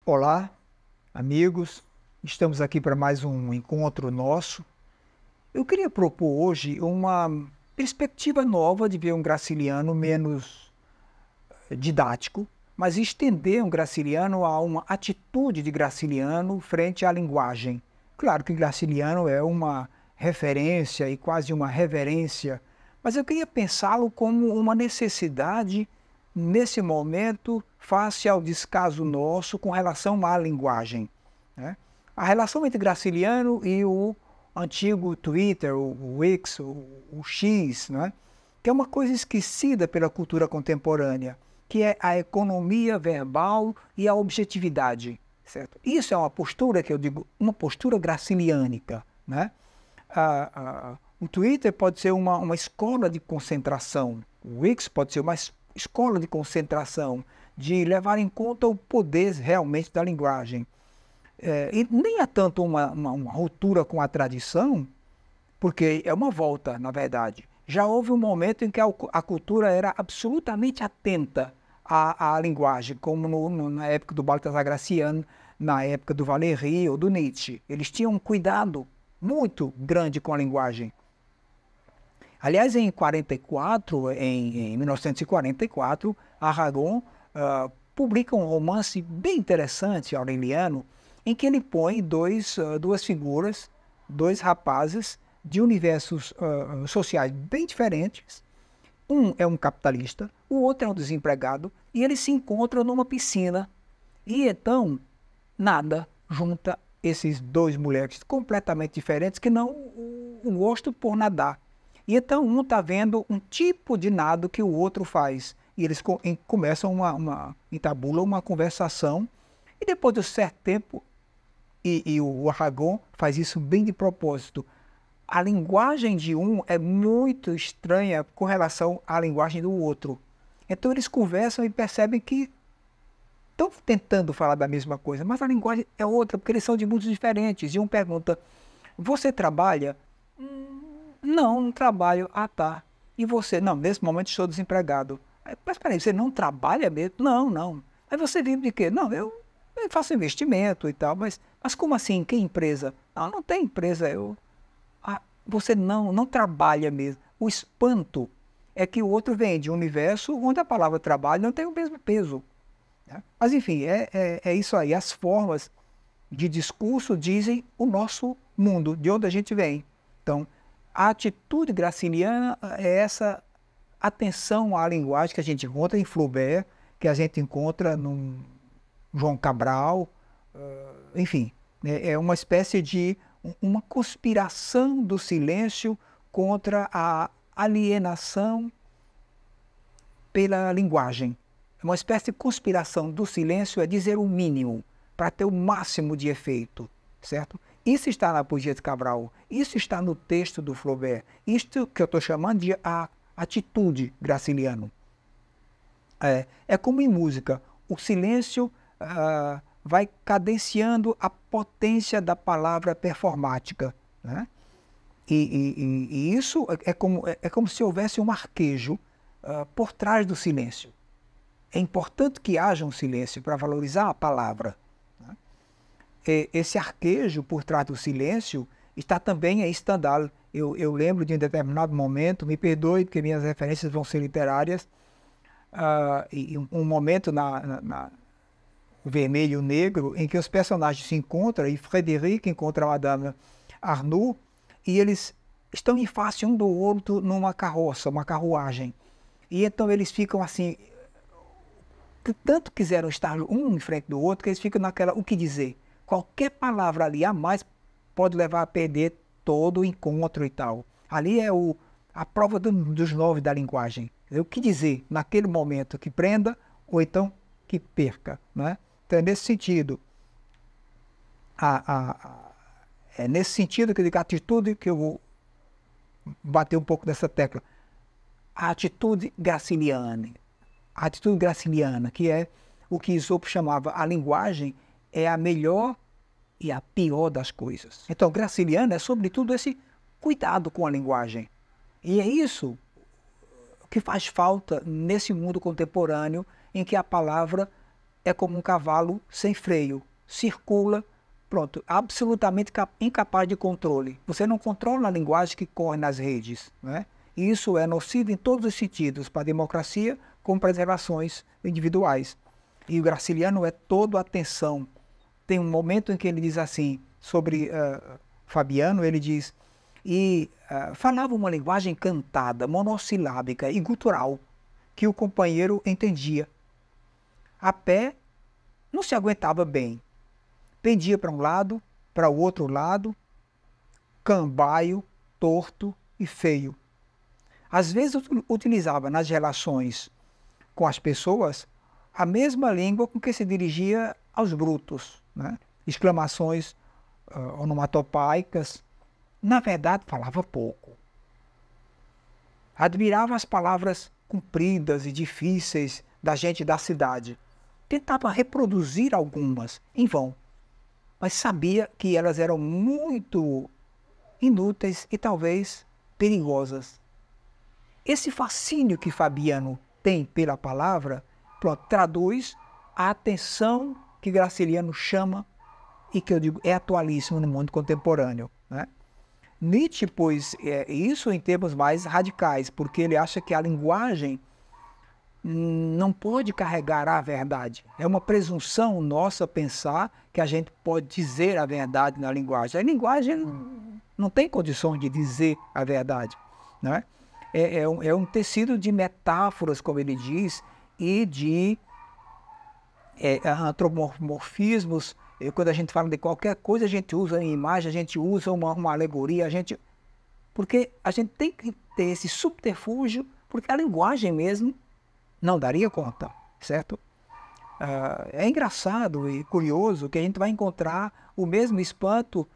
Olá, amigos. Estamos aqui para mais um encontro nosso. Eu queria propor hoje uma perspectiva nova de ver um graciliano menos didático, mas estender um graciliano a uma atitude de graciliano frente à linguagem. Claro que graciliano é uma referência e quase uma reverência, mas eu queria pensá-lo como uma necessidade nesse momento face ao descaso nosso com relação à linguagem, né? A relação entre Graciliano e o antigo Twitter, o X, o X, né? Que é uma coisa esquecida pela cultura contemporânea, que é a economia verbal e a objetividade, certo? Isso é uma postura que eu digo, uma postura graciliânica, né? O Twitter pode ser uma escola de concentração, o X pode ser uma escola de concentração, de levar em conta o poder realmente da linguagem. E nem há tanto uma ruptura com a tradição, porque é uma volta, na verdade. Já houve um momento em que a cultura era absolutamente atenta à linguagem, como na época do Baltasar Graciano, na época do Valéry ou do Nietzsche. Eles tinham um cuidado muito grande com a linguagem. Aliás, em 1944, Aragon publica um romance bem interessante, Aureliano, em que ele põe duas figuras, dois rapazes de universos sociais bem diferentes. Um é um capitalista, o outro é um desempregado, e eles se encontram numa piscina. E então, nada junta esses dois moleques completamente diferentes que não o gosto por nadar. E então um está vendo um tipo de nado que o outro faz. E eles começam entabulam uma conversação. E depois de um certo tempo, e o Aragon faz isso bem de propósito, a linguagem de um é muito estranha com relação à linguagem do outro. Então eles conversam e percebem que estão tentando falar da mesma coisa, mas a linguagem é outra, porque eles são de mundos diferentes. E um pergunta, você trabalha? Não, não trabalho. Ah, tá. E você? Não, nesse momento estou desempregado. Mas peraí, você não trabalha mesmo? Não, não. Aí você vive de quê? Não, eu faço investimento e tal, mas como assim? Que empresa? Não, não tem empresa. Você não trabalha mesmo. O espanto é que o outro vem de um universo onde a palavra trabalho não tem o mesmo peso, né? Mas enfim, é isso aí. As formas de discurso dizem o nosso mundo, de onde a gente vem. Então, a atitude graciliana é essa atenção à linguagem que a gente encontra em Flaubert, que a gente encontra no João Cabral, enfim, né, é uma espécie de uma conspiração do silêncio contra a alienação pela linguagem. É uma espécie de conspiração do silêncio, é dizer o mínimo para ter o máximo de efeito, certo? Isso está na poesia de Cabral, isso está no texto do Flaubert, isto que eu estou chamando de a atitude graciliano. É como em música, o silêncio vai cadenciando a potência da palavra performática, né? E isso é como se houvesse um arquejo por trás do silêncio. É importante que haja um silêncio para valorizar a palavra, né? Esse arquejo por trás do silêncio está também em Stendhal. Eu lembro de um determinado momento, me perdoe porque minhas referências vão ser literárias, e um momento o Vermelho e o Negro, em que os personagens se encontram, e Frederic encontra a Madame Arnoux, e eles estão em face um do outro numa carroça, uma carruagem. E então eles ficam assim, tanto quiseram estar um em frente do outro, que eles ficam naquela, o que dizer? Qualquer palavra ali a mais pode levar a perder todo o encontro e tal. Ali é a prova dos 9 da linguagem. O que dizer naquele momento que prenda ou então que perca, né? Então é nesse sentido. É nesse sentido que eu digo a atitude, que eu vou bater um pouco dessa tecla. A atitude graciliana. A atitude graciliana, que é o que Esopo chamava a linguagem, é a melhor e a pior das coisas. Então, graciliano é sobretudo esse cuidado com a linguagem. E é isso que faz falta nesse mundo contemporâneo em que a palavra é como um cavalo sem freio, circula, pronto, absolutamente incapaz de controle. Você não controla a linguagem que corre nas redes, né? E isso é nocivo em todos os sentidos, para a democracia, como para as relações individuais. E o Graciliano é toda atenção. Tem um momento em que ele diz assim, sobre Fabiano, ele diz, falava uma linguagem cantada, monossilábica e gutural, que o companheiro entendia. A pé, não se aguentava bem. Pendia para um lado, para o outro lado, cambaio, torto e feio. Às vezes utilizava nas relações com as pessoas a mesma língua com que se dirigia aos brutos, né? Exclamações onomatopeicas. Na verdade, falava pouco. Admirava as palavras compridas e difíceis da gente da cidade. Tentava reproduzir algumas, em vão, mas sabia que elas eram muito inúteis e talvez perigosas. Esse fascínio que Fabiano tem pela palavra, pronto, traduz a atenção que Graciliano chama e que eu digo é atualíssimo no mundo contemporâneo, né? Nietzsche pôs isso em termos mais radicais, porque ele acha que a linguagem não pode carregar a verdade. É uma presunção nossa pensar que a gente pode dizer a verdade na linguagem. A linguagem não tem condições de dizer a verdade, né? É um tecido de metáforas, como ele diz, e de antropomorfismos. Quando a gente fala de qualquer coisa, a gente usa em imagem, a gente usa uma alegoria, porque a gente tem que ter esse subterfúgio, porque a linguagem mesmo não daria conta, certo? É engraçado e curioso que a gente vai encontrar o mesmo espanto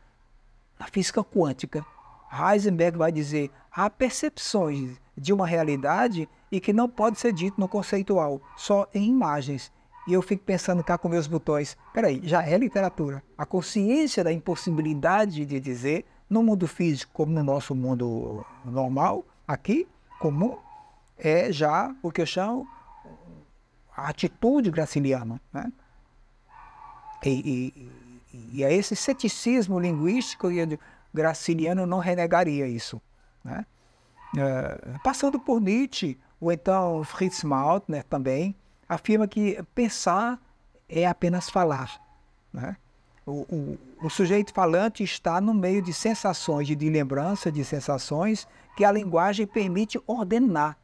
na física quântica. Heisenberg vai dizer, há percepções de uma realidade e que não pode ser dito no conceitual, só em imagens. E eu fico pensando cá com meus botões, peraí, já é literatura. A consciência da impossibilidade de dizer, no mundo físico como no nosso mundo normal, aqui, comum, é já o que eu chamo a atitude graciliana, né? E é esse ceticismo linguístico e Graciliano não renegaria isso, né? Passando por Nietzsche, ou então Fritz Mautner também, afirma que pensar é apenas falar, né? O sujeito falante está no meio de sensações, de lembrança de sensações, que a linguagem permite ordenar.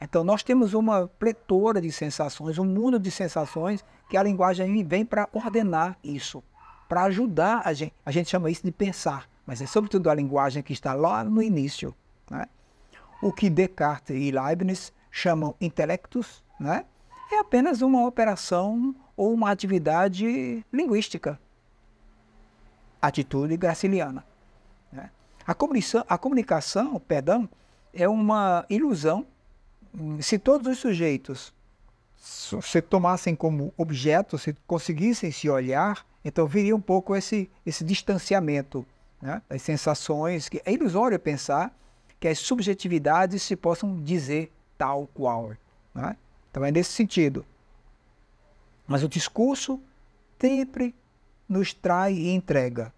Então nós temos uma pletora de sensações, um mundo de sensações, que a linguagem vem para ordenar isso, para ajudar a gente. A gente chama isso de pensar, mas é sobretudo a linguagem que está lá no início, né? O que Descartes e Leibniz chamam intelectus, né? É apenas uma operação ou uma atividade linguística. Atitude graciliana, né? A comunicação, perdão, é uma ilusão. Se todos os sujeitos se tomassem como objeto, se conseguissem se olhar, então viria um pouco esse distanciamento, né, das sensações, que é ilusório pensar que as subjetividades se possam dizer tal qual, né? Então é nesse sentido. Mas o discurso sempre nos trai e entrega.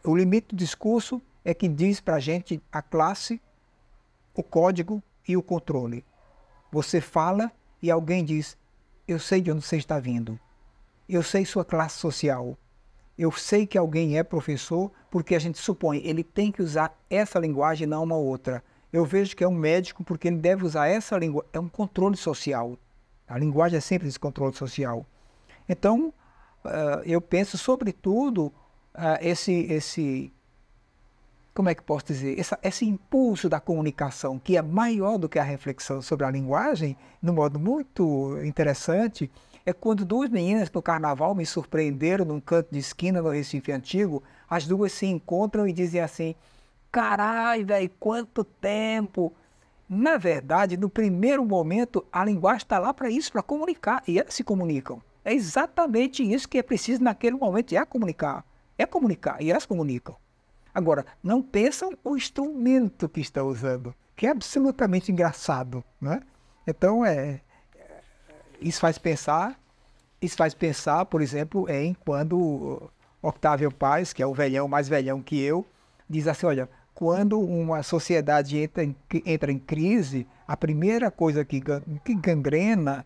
O limite do discurso é que diz para a gente a classe, o código e o controle. Você fala e alguém diz, eu sei de onde você está vindo, eu sei sua classe social, eu sei que alguém é professor, porque a gente supõe, ele tem que usar essa linguagem e não uma outra. Eu vejo que é um médico porque ele deve usar essa linguagem, é um controle social. A linguagem é sempre esse controle social. Então, eu penso sobretudo como é que posso dizer, esse impulso da comunicação, que é maior do que a reflexão sobre a linguagem, de um modo muito interessante, é quando duas meninas no carnaval me surpreenderam num canto de esquina no Recife Antigo, as duas se encontram e dizem assim, carai, velho, quanto tempo! Na verdade, no primeiro momento, a linguagem está lá para isso, para comunicar, e elas se comunicam. É exatamente isso que é preciso naquele momento, é comunicar, e elas comunicam. Agora, não pensam o instrumento que estão usando, que é absolutamente engraçado, né? Então, isso faz pensar Isso faz pensar, por exemplo, em quando Octávio Paz, que é o velhão, mais velhão que eu, diz assim, olha, quando uma sociedade entra em crise, a primeira coisa que gangrena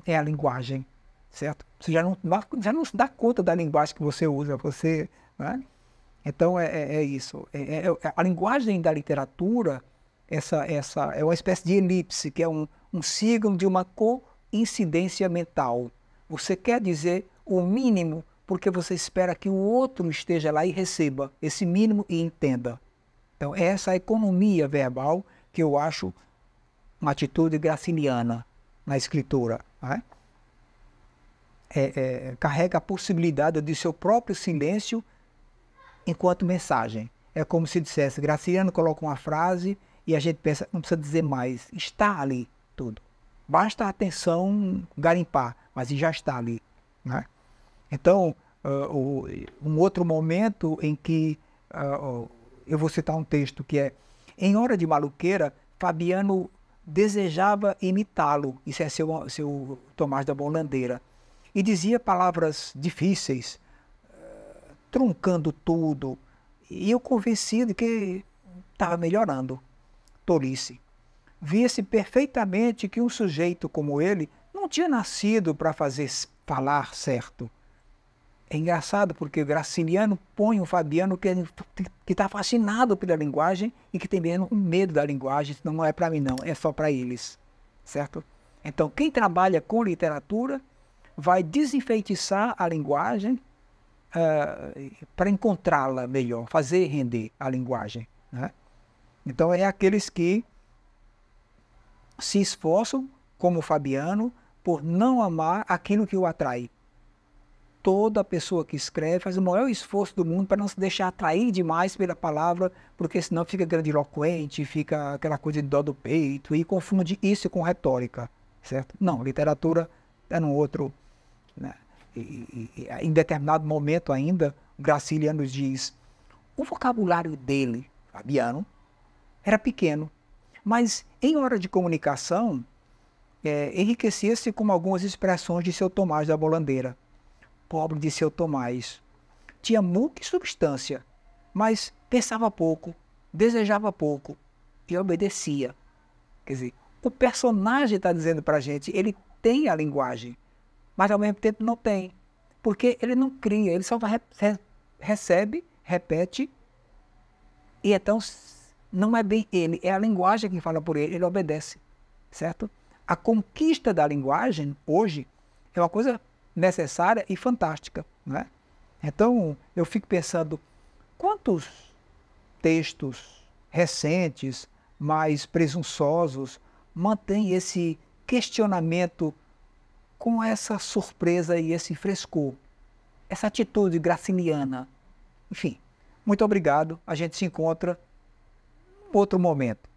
é a linguagem, certo? Você já não se dá conta da linguagem que você usa, você, né? Então é isso. A linguagem da literatura, essa é uma espécie de elipse, que é um signo de uma coincidência mental. Você quer dizer o mínimo porque você espera que o outro esteja lá e receba esse mínimo e entenda. Então, essa é a economia verbal que eu acho uma atitude graciliana na escritura. Né? Carrega a possibilidade de seu próprio silêncio enquanto mensagem. É como se dissesse, Graciliano coloca uma frase e a gente pensa, não precisa dizer mais, está ali tudo. Basta a atenção garimpar, mas já está ali. Né? Então, um outro momento em que eu vou citar um texto que é em Hora de Maluqueira, Fabiano desejava imitá-lo, isso é seu Tomás da Bolandeira, e dizia palavras difíceis, truncando tudo, e eu convencido de que estava melhorando. Tolice. Via-se perfeitamente que um sujeito como ele não tinha nascido para falar certo. É engraçado porque o Graciliano põe o Fabiano que está fascinado pela linguagem e que tem mesmo um medo da linguagem, não é para mim não, é só para eles, certo? Então quem trabalha com literatura vai desenfeitiçar a linguagem para encontrá-la melhor, fazer render a linguagem. Né? Então é aqueles que se esforçam, como o Fabiano, por não amar aquilo que o atrai. Toda pessoa que escreve faz o maior esforço do mundo para não se deixar atrair demais pela palavra, porque senão fica grandiloquente, fica aquela coisa de dó do peito, e confunde isso com retórica, certo? Não, literatura é num outro... Né? Em determinado momento ainda, Graciliano diz, o vocabulário dele, Fabiano, era pequeno, mas em hora de comunicação, enriquecia-se com algumas expressões de seu Tomás da Bolandeira. Pobre de seu Tomás. Tinha muita substância, mas pensava pouco, desejava pouco e obedecia. Quer dizer, o personagem está dizendo para a gente, ele tem a linguagem, mas ao mesmo tempo não tem. Porque ele não cria, ele só recebe, repete, e então não é bem ele, é a linguagem que fala por ele, ele obedece. Certo? A conquista da linguagem, hoje, é uma coisa necessária e fantástica. Né? Então, eu fico pensando, quantos textos recentes, mais presunçosos, mantêm esse questionamento com essa surpresa e esse frescor, essa atitude graciliana. Enfim, muito obrigado, a gente se encontra em outro momento.